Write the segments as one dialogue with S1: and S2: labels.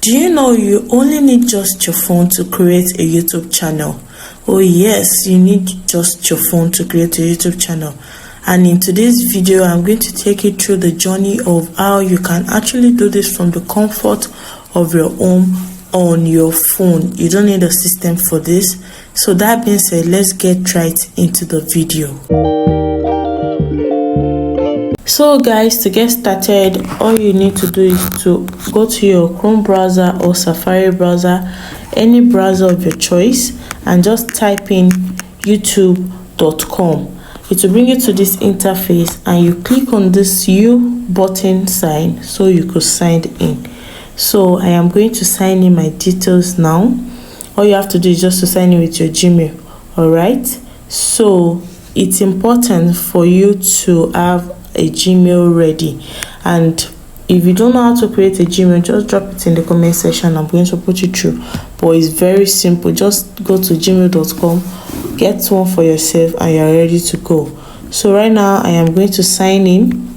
S1: Do you know you only need just your phone to create a YouTube channel? Oh yes, you need just your phone to create a YouTube channel. And in today's video, I'm going to take you through the journey of how you can actually do this from the comfort of your home on your phone. You don't need a system for this. So that being said, let's get right into the video. So guys, to get started, all you need to do is to go to your Chrome browser or Safari browser, any browser of your choice, and just type in youtube.com. It will bring you to this interface and you click on this U button sign so you could sign in. So I am going to sign in my details now. All you have to do is just to sign in with your Gmail. Alright, so it's important for you to have a Gmail ready, and if you don't know how to create a Gmail, just drop it in the comment section. I'm going to put you through, but it's very simple. Just go to gmail.com, get one for yourself, and you're ready to go. So right now I am going to sign in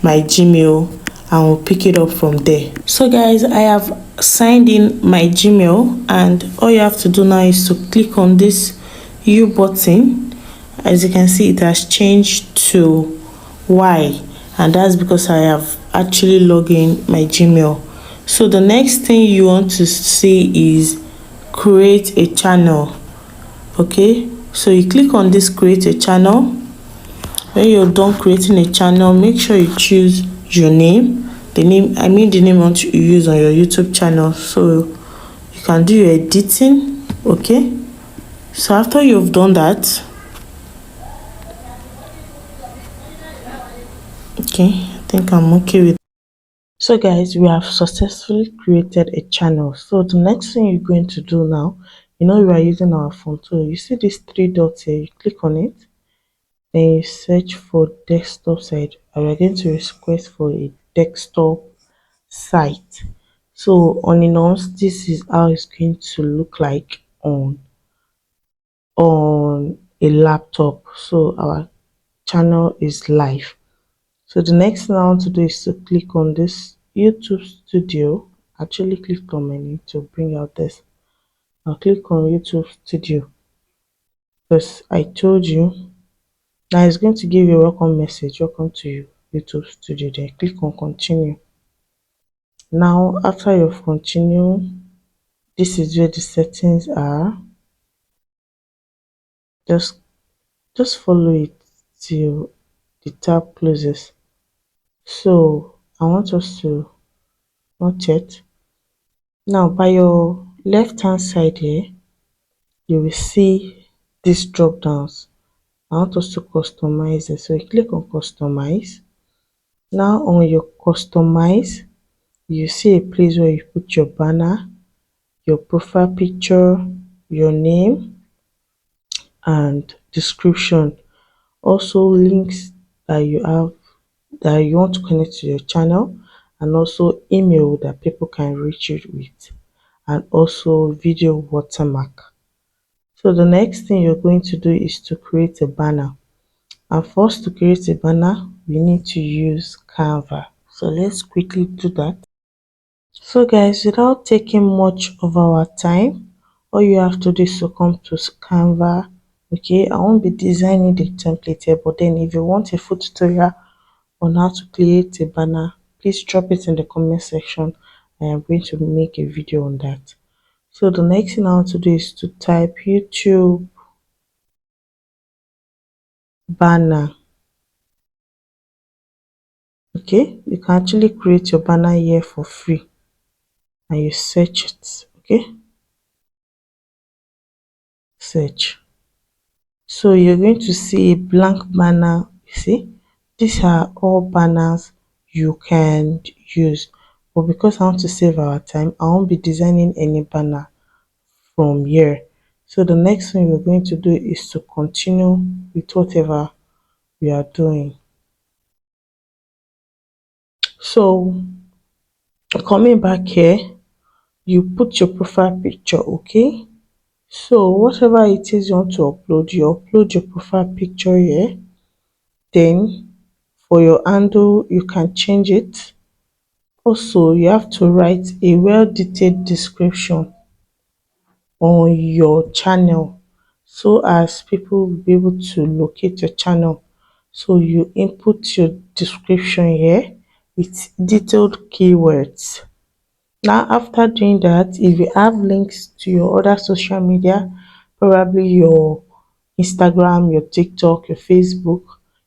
S1: my Gmail and we'll pick it up from there. So guys, I have signed in my Gmail, and all you have to do now is to click on this U button. As you can see, it has changed to Y, and that's because I have actually logged in my Gmail. So the next thing you want to see is create a channel. Okay, so you click on this create a channel. When you're done creating a channel, make sure you choose your name. The name you want to use on your YouTube channel, so you can do your editing. Okay, so after you've done that, okay, I think I'm okay with it. So guys, we have successfully created a channel. So the next thing you're going to do now, we are using our phone, so you see these three dots here, you click on it, then you search for desktop site, and we're going to request for a desktop site. So on announce, this is how it's going to look like on a laptop. So our channel is live. So the next thing I want to do is to click on this YouTube Studio. Actually click on my name to bring out this. I'll click on YouTube Studio because I told you now it's going to give you a welcome message. Welcome to YouTube Studio. Then click on continue. Now after you've continued, this is where the settings are. Just follow it till the tab closes. So I want us to not yet. Now by your left hand side here, you will see these drop downs. I want us to customize it, so you click on customize. Now on your customize, you see a place where you put your banner, your profile picture, your name, and description. Also links that you want to connect to your channel, and also email that people can reach you with, and also video watermark. So the next thing you're going to do is to create a banner. And first, to create a banner, we need to use Canva. So let's quickly do that. So guys, without taking much of our time, all you have to do is to come to Canva. Okay, I won't be designing the template here, but then if you want a full tutorial on how to create a banner, please drop it in the comment section. I am going to make a video on that. So the next thing I want to do is to type YouTube banner. Okay, you can actually create your banner here for free, and you search it. Okay, search. So you're going to see a blank banner. You see, these are all banners you can use, but because I want to save our time, I won't be designing any banner from here. So the next thing we're going to do is to continue with whatever we are doing. So coming back here, you put your profile picture. Okay, so whatever it is you want to upload, you upload your profile picture here. Then for your handle, you can change it. Also, you have to write a well detailed description on your channel so as people will be able to locate your channel. So you input your description here with detailed keywords. Now, after doing that, if you have links to your other social media, probably your Instagram, your TikTok, your Facebook,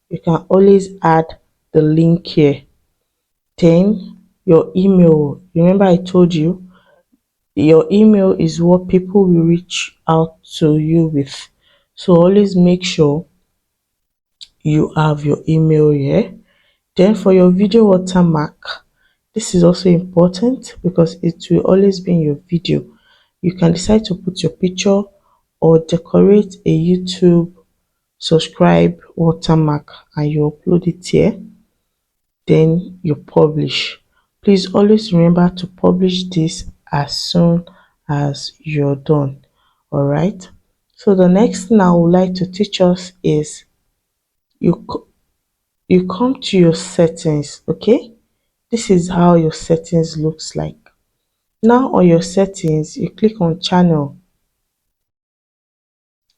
S1: you can always add the link here. Then your email. Remember I told you your email is what people will reach out to you with. So always make sure you have your email here. Then for your video watermark, this is also important because it will always be in your video. You can decide to put your picture or decorate a YouTube subscribe watermark and you upload it here. Then you publish. Please always remember to publish this as soon as you're done. All right. So the next thing I would like to teach us is you you come to your settings. Okay, this is how your settings looks like. Now on your settings, you click on channel.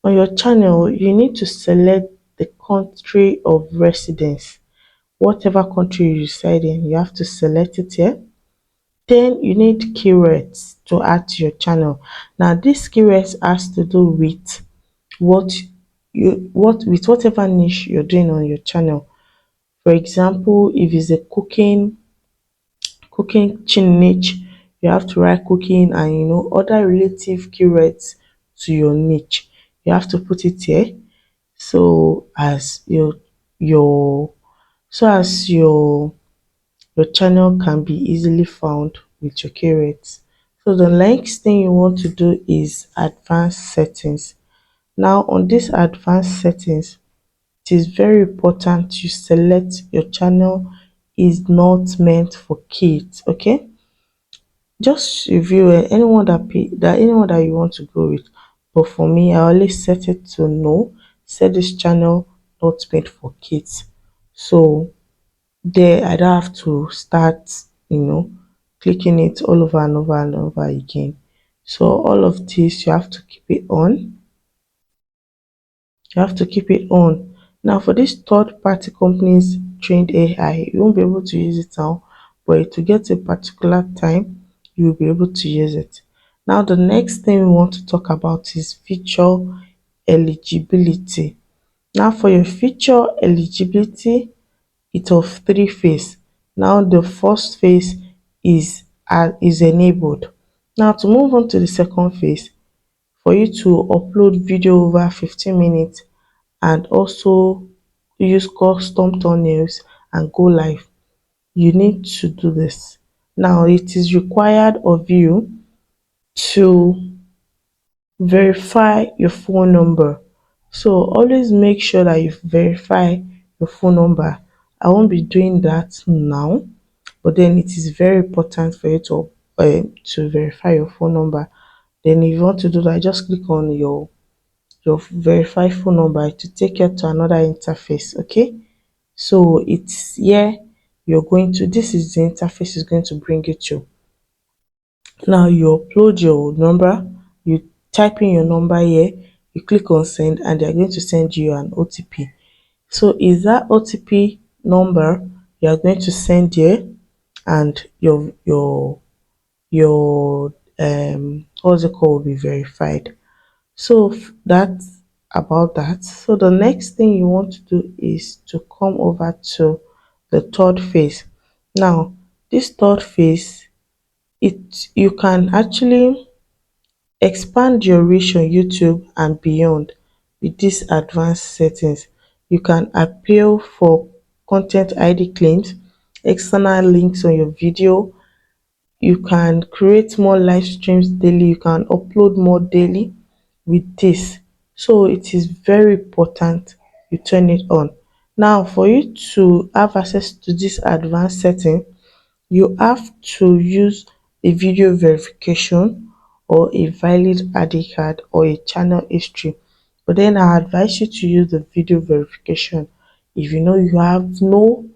S1: On your channel, you need to select the country of residence. Whatever country you reside in, you have to select it here. Then you need keywords to add to your channel. Now this keywords has to do with what with whatever niche you're doing on your channel. For example, if it's a cooking niche, you have to write cooking and other relative keywords to your niche. You have to put it here so as your your channel can be easily found with your keywords. So the next thing you want to do is advanced settings. Now on this advanced settings, it is very important you select your channel is not meant for kids. Okay, just review anyone anyone that you want to go with, but for me I always set it to no. Set this channel not meant for kids, so there I don't have to start clicking it all over and over and over again. So all of this you have to keep it on. You have to keep it on. Now for this third party companies trained AI, you won't be able to use it now, but to get a particular time, you will be able to use it. Now the next thing we want to talk about is feature eligibility. Now for your feature eligibility, it's of three phase. Now the first phase is enabled. Now to move on to the second phase, for you to upload video over 15 minutes and also use custom thumbnails and go live, you need to do this. Now it is required of you to verify your phone number. So always make sure that you verify your phone number. I won't be doing that now, but then it is very important for you to verify your phone number. Then if you want to do that, just click on your verify phone number to take you to another interface. Okay, so it's here you're going to, this is the interface is going to bring you to. Now you upload your number, you type in your number here, you click on send and they're going to send you an OTP. So is that OTP number you are going to send here, and your what's it called will be verified. So that's about that. So the next thing you want to do is to come over to the third phase. Now this third phase, you can actually expand your reach on YouTube and beyond with these advanced settings. You can appeal for content ID claims, external links on your video. You can create more live streams daily. You can upload more daily with this. So it is very important you turn it on. Now for you to have access to this advanced setting, you have to use a video verification or a valid ID card or a channel history. But then I advise you to use the video verification if you know you have no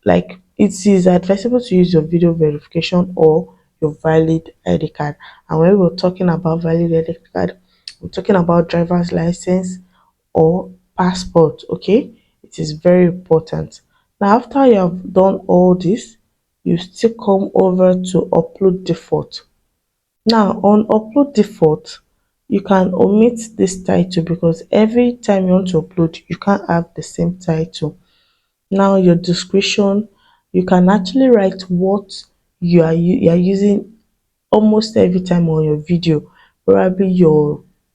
S1: like it is advisable to use your video verification or your valid ID card. And when we're talking about valid ID card, we're talking about driver's license or passport. Okay, it is very important. Now, after you have done all this, you still come over to upload default. Now, on upload default, you can omit this title because every time you want to upload, you can't have the same title. Now, your description, you can actually write what you are using almost every time on your video. Probably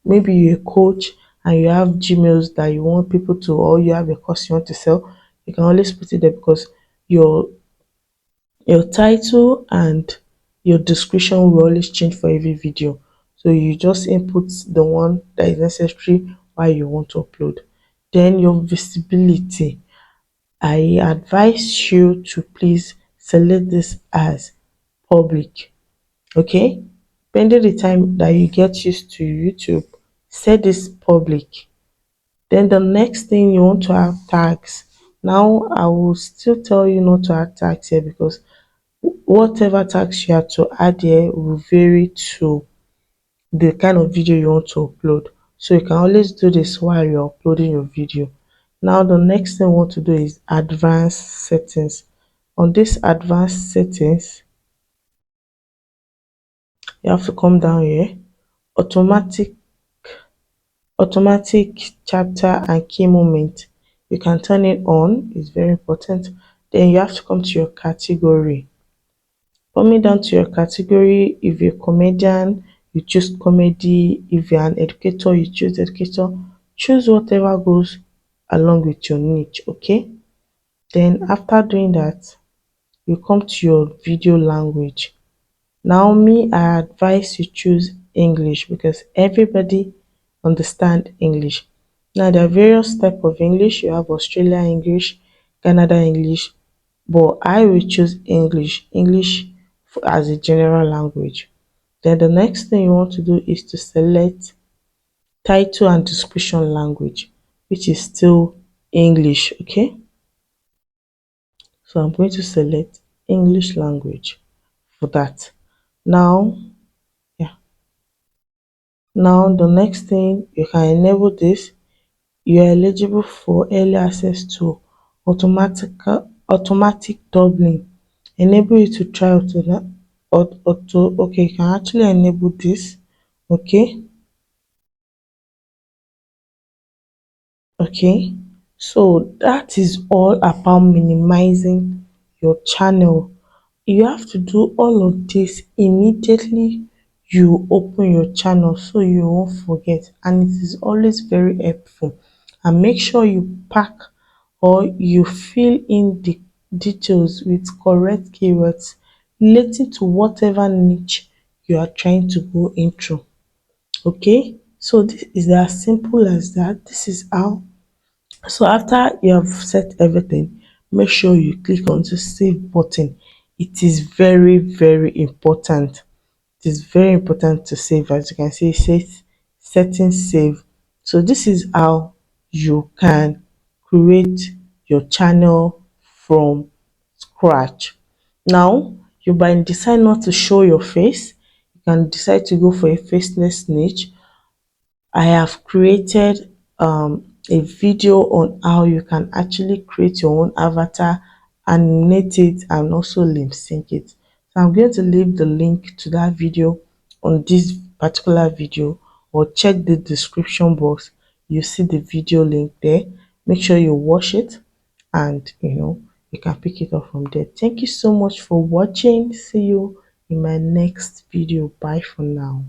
S1: maybe you're a coach and you have Gmails that you want people to, or you have a course you want to sell. You can always put it there because your your title and your description will always change for every video. So you just input the one that is necessary while you want to upload. Then your visibility, I advise you to please select this as public. Okay, pending the time that you get used to YouTube, set this public. Then the next thing, you want to have tags. Now I will still tell you not to add tags here because whatever tags you have to add here will vary to the kind of video you want to upload. So you can always do this while you're uploading your video. Now the next thing we want to do is advanced settings. On this advanced settings, you have to come down here. Automatic chapter and key moment. You can turn it on, it's very important. Then you have to come to your category. Coming down to your category, if you're a comedian, you choose comedy. If you're an educator, you choose educator. Choose whatever goes along with your niche, okay? Then after doing that, you come to your video language. Now me, I advise you choose English because everybody understand English. Now there are various type of English. You have Australia English, Canada English, but I will choose English as a general language. Then the next thing you want to do is to select title and description language, which is still English, okay? So I'm going to select English language for that. Now, yeah. Now the next thing, you can enable this. You are eligible for early access to automatic doubling. Enable it to try auto. Okay, you can actually enable this. Okay, okay. So that is all about minimizing your channel. You have to do all of this immediately you open your channel so you won't forget, and it is always very helpful. And make sure you pack or you fill in the details with correct keywords relating to whatever niche you are trying to go into. Okay, so this is as simple as that. This is how. So after you have set everything, make sure you click on the save button. It is very important. It is very important to save. As you can see, it says settings save. So this is how you can create your channel from scratch. Now you might decide not to show your face. You can decide to go for a faceless niche. I have created a video on how you can actually create your own avatar, animate it, and also lip sync it. So I'm going to leave the link to that video on this particular video, or check the description box. You see the video link there. Make sure you watch it, and you can pick it up from there. Thank you so much for watching. See you in my next video. Bye for now.